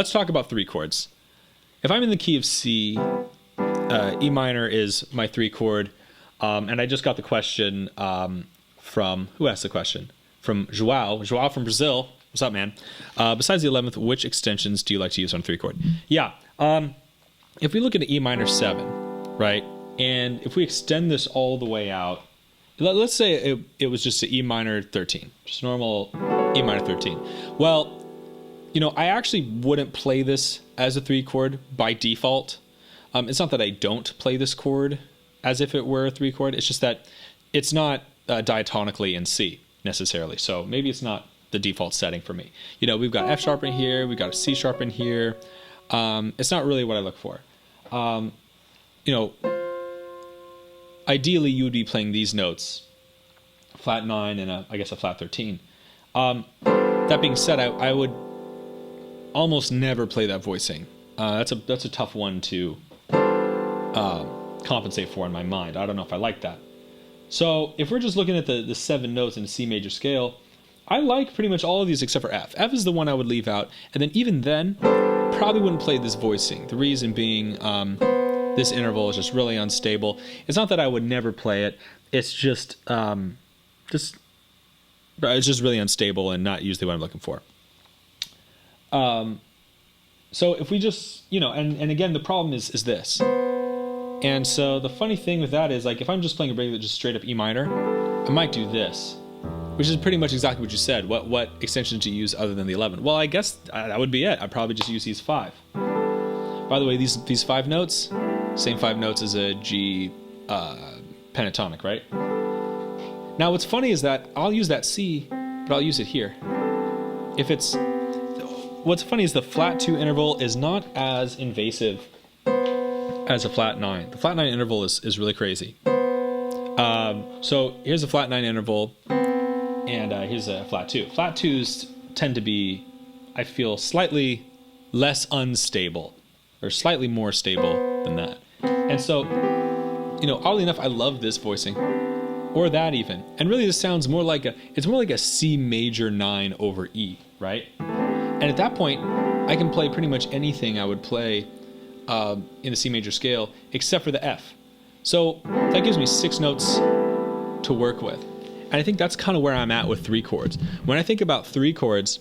let's talk about three chords. If I'm in the key of C, E minor is my three chord, and I just got the question from, who asked the question? From Joao from Brazil. What's up, man? Besides the 11th, which extensions do you like to use on three chord? Yeah, if we look at an E minor 7, right, and if we extend this all the way out, let's say it was just an E minor 13, just normal E minor 13. Well, you know, I actually wouldn't play this as a three chord by default. It's not that I don't play this chord as if it were a three chord. It's just that it's not diatonically in C necessarily. So maybe it's not the default setting for me. You know, we've got F sharp in here, we've got a C sharp in here. It's not really what I look for. You know, ideally you would be playing these notes, flat 9 and I guess a flat 13. That being said, I would almost never play that voicing. That's a tough one to compensate for in my mind. I don't know if I like that. So if we're just looking at the 7 notes in a C major scale, I like pretty much all of these except for F. F is the one I would leave out, and then even then, probably wouldn't play this voicing. The reason being, this interval is just really unstable. It's not that I would never play it. It's just it's just really unstable and not usually what I'm looking for. So if we just, you know, and again, the problem is this. And so the funny thing with that is, like, if I'm just playing a regular, just straight up E minor, I might do this, which is pretty much exactly what you said. What extensions do you use other than the 11? Well, I guess that would be it. I'd probably just use these 5. By the way, these 5 notes, same 5 notes as a G pentatonic, right? Now, what's funny is that I'll use that C, but I'll use it here. What's funny is the flat 2 interval is not as invasive as a flat 9. The flat 9 interval is really crazy. So here's a flat 9 interval, and here's a flat 2. Flat 2s tend to be, I feel, slightly less unstable, or slightly more stable than that. And so, you know, oddly enough, I love this voicing, or that even. And really this sounds more like it's more like a C major 9 over E, right? And at that point, I can play pretty much anything I would play in the C major scale, except for the F. So that gives me 6 notes to work with. And I think that's kind of where I'm at with three chords. When I think about three chords,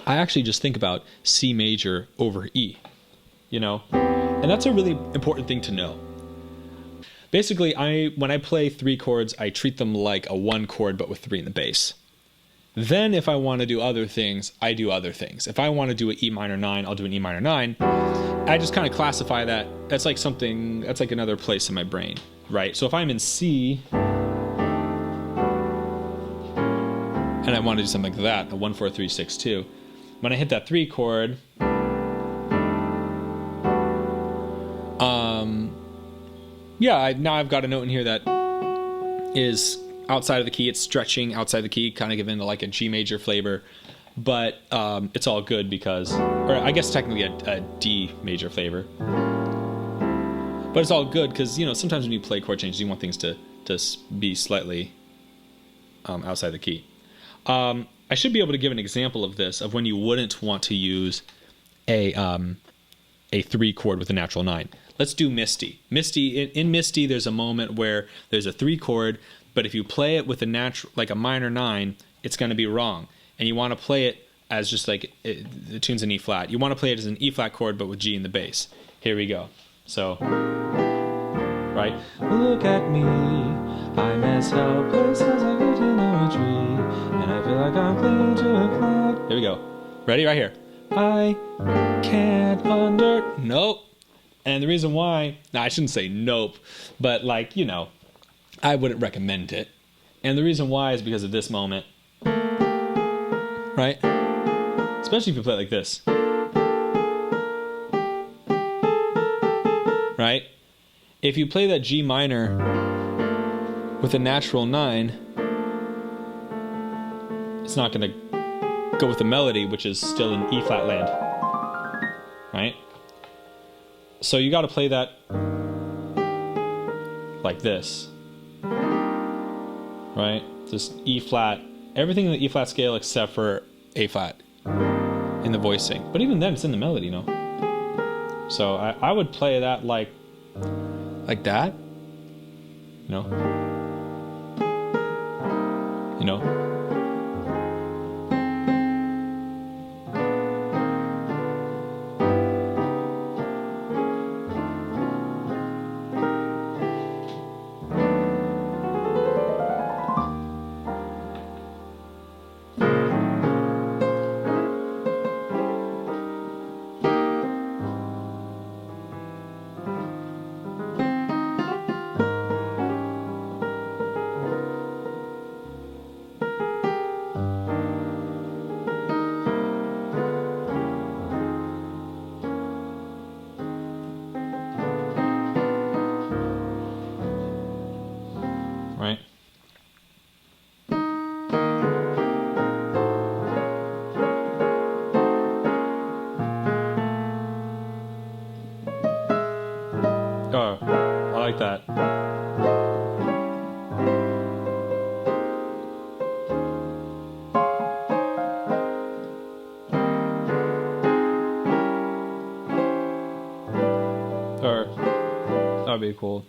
I actually just think about C major over E, you know? And that's a really important thing to know. Basically, when I play three chords, I treat them like a 1 chord, but with 3 in the bass. Then if I want to do other things, I do other things. If I want to do an E minor 9, I'll do an E minor 9. I just kind of classify that. That's like another place in my brain, right? So if I'm in C, and I want to do something like that, a 1, 4, 3, 6, 2, when I hit that 3 chord, now I've got a note in here that is outside of the key. It's stretching outside the key, kind of giving like a G major flavor, but it's all good because, or I guess technically a D major flavor, but it's all good because, you know, sometimes when you play chord changes, you want things to be slightly outside the key. I should be able to give an example of this, of when you wouldn't want to use a 3 chord with a natural 9. Let's do Misty. In Misty, there's a moment where there's a 3 chord, but if you play it with a natural, like a minor 9, it's going to be wrong. And you want to play it as just like the tune's an E flat. You want to play it as an E flat chord, but with G in the bass. Here we go. So, right? Look at me, I'm as helpless as a kitten in a tree, and I feel like I'm playing to a cloud. Here we go. Ready? Right here. I can't nope. And the reason why, now I shouldn't say nope, but like, you know, I wouldn't recommend it. And the reason why is because of this moment, right? Especially if you play it like this, right? If you play that G minor with a natural 9, it's not going to go with the melody, which is still in E flat land, right? So you got to play that like this, right? Just E flat, everything in the E flat scale except for A flat. in the voicing. But even then, it's in the melody, you know. So I would play that like that, you know. You know. Right? Oh, I like that. Or that'd be cool.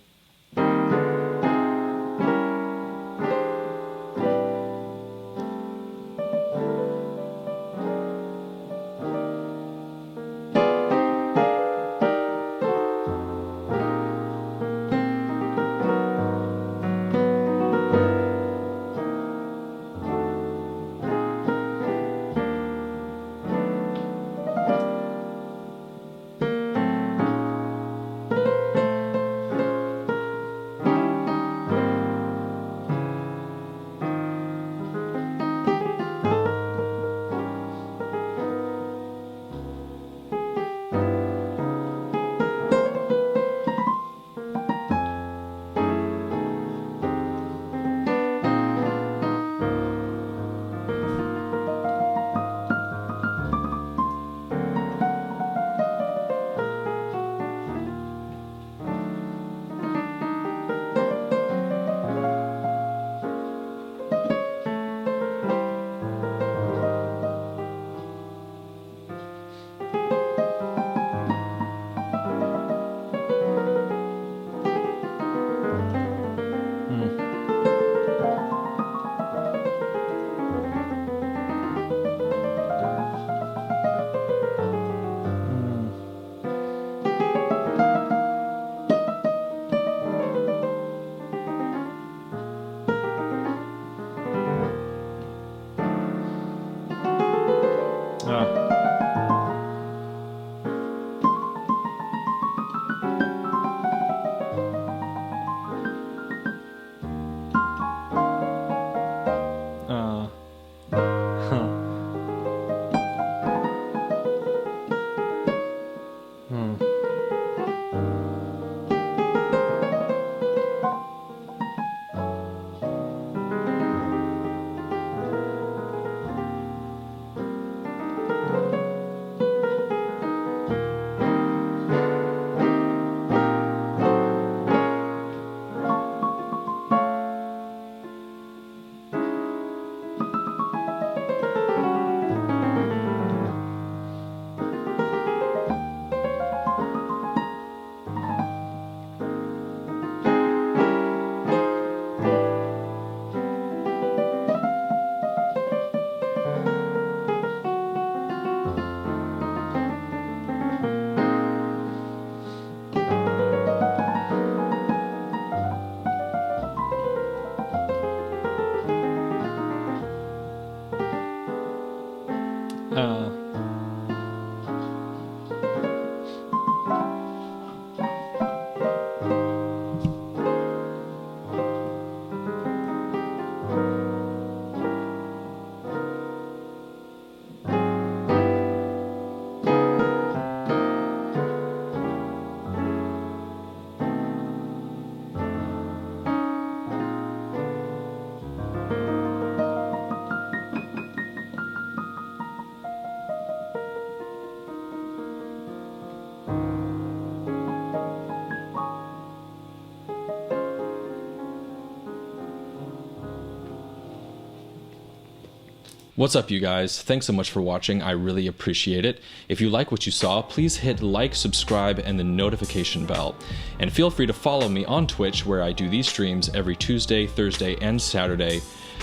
What's up, you guys? Thanks so much for watching. I really appreciate it. If you like what you saw, please hit like, subscribe, and the notification bell. And feel free to follow me on Twitch, where I do these streams every Tuesday, Thursday, and Saturday.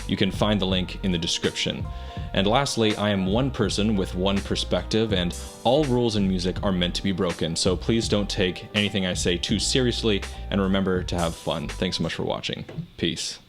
You can find the link in the description. And lastly, I am one person with one perspective, and all rules in music are meant to be broken. So please don't take anything I say too seriously, and remember to have fun. Thanks so much for watching. Peace.